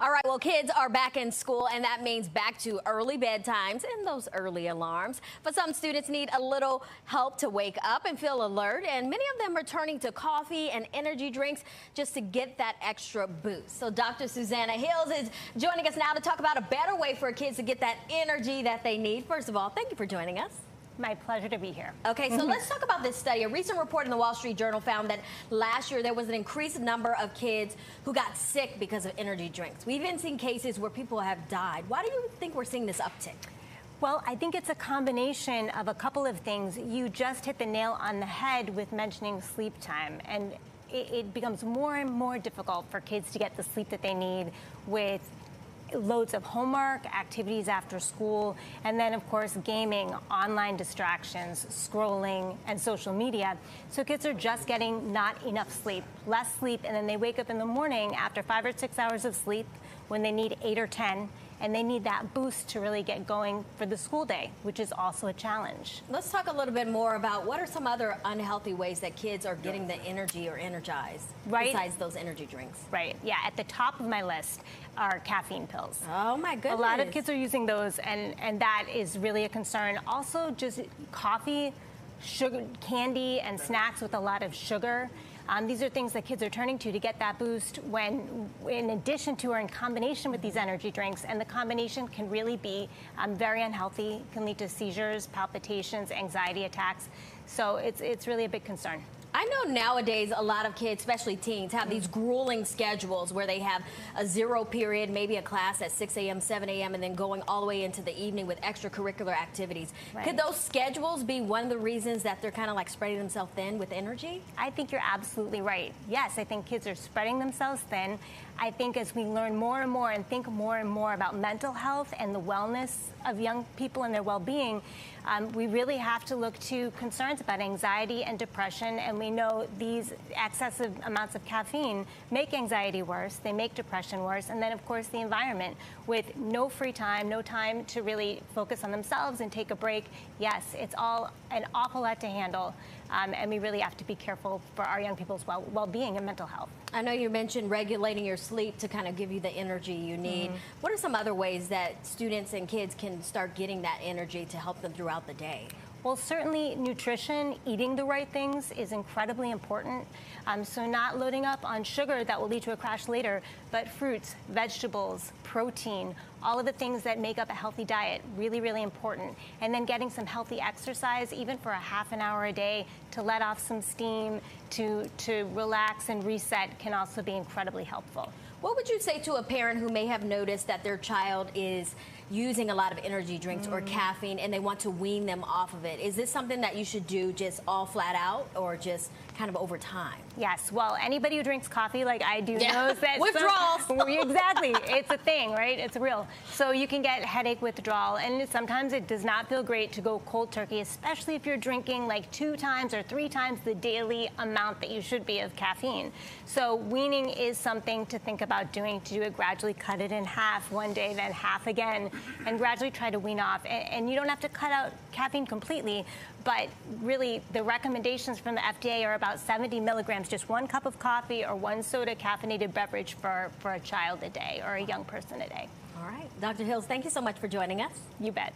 All right, well, kids are back in school, and that means back to early bedtimes and those early alarms. But some students need a little help to wake up and feel alert, and many of them are turning to coffee and energy drinks just to get that extra boost. So Dr. Susannah Hills is joining us now to talk about a better way for kids to get that energy that they need. First of all, thank you for joining us. My pleasure to be here. Okay, so let's talk about this study. A recent report in the Wall Street Journal found that last year there was an increased number of kids who got sick because of energy drinks. We've even seen cases where people have died. Why do you think we're seeing this uptick? Well, I think it's a combination of a couple of things. You just hit the nail on the head with mentioning sleep time, and it becomes more and more difficult for kids to get the sleep that they need with loads of homework, activities after school, and then of course gaming, online distractions, scrolling, and social media. So kids are just getting not enough sleep, less sleep, and then they wake up in the morning after 5 or 6 hours of sleep when they need 8 or 10, and they need that boost to really get going for the school day, which is also a challenge. Let's talk a little bit more about what are some other unhealthy ways that kids are getting the energy or energized, besides those energy drinks. Right, yeah, at the top of my list are caffeine pills. Oh my goodness. A lot of kids are using those, and that is really a concern. Also, just coffee, sugar, candy, and snacks with a lot of sugar. These are things that kids are turning to get that boost when, in addition to or in combination with these energy drinks, and the combination can really be very unhealthy, can lead to seizures, palpitations, anxiety attacks. So it's really a big concern. I know nowadays a lot of kids, especially teens, have these grueling schedules where they have a 0 period, maybe a class at 6 a.m., 7 a.m., and then going all the way into the evening with extracurricular activities. Right. Could those schedules be one of the reasons that they're kind of like spreading themselves thin with energy? I think you're absolutely right. Yes, I think kids are spreading themselves thin. I think as we learn more and more and think more and more about mental health and the wellness of young people and their well-being, we really have to look to concerns about anxiety and depression, and we know these excessive amounts of caffeine make anxiety worse, they make depression worse, and then of course the environment with no free time, no time to really focus on themselves and take a break. Yes, it's all an awful lot to handle, and we really have to be careful for our young people's well-being and mental health. I know you mentioned regulating your sleep to kind of give you the energy you need. What are some other ways that students and kids can start getting that energy to help them throughout the day? Well, certainly nutrition, eating the right things is incredibly important. So not loading up on sugar that will lead to a crash later, but fruits, vegetables, protein, all of the things that make up a healthy diet, really, really important. And then getting some healthy exercise, even for a half an hour a day, to let off some steam, to relax and reset can also be incredibly helpful. What would you say to a parent who may have noticed that their child is using a lot of energy drinks or caffeine and they want to wean them off of it? Is this something that you should do just all flat out or just kind of over time? Yes, well, anybody who drinks coffee like I do knows that withdrawals. Exactly, it's a thing, right? It's real. So you can get headache withdrawal, and sometimes it does not feel great to go cold turkey, especially if you're drinking like 2 times or 3 times the daily amount that you should be of caffeine. So weaning is something to think about doing, to do it gradually, cut it in half one day, then half again, and gradually try to wean off. And you don't have to cut out caffeine completely, but really the recommendations from the FDA are about 70 milligrams, just 1 cup of coffee or 1 soda caffeinated beverage for a child a day or a young person a day. All right. Dr. Hills, thank you so much for joining us. You bet.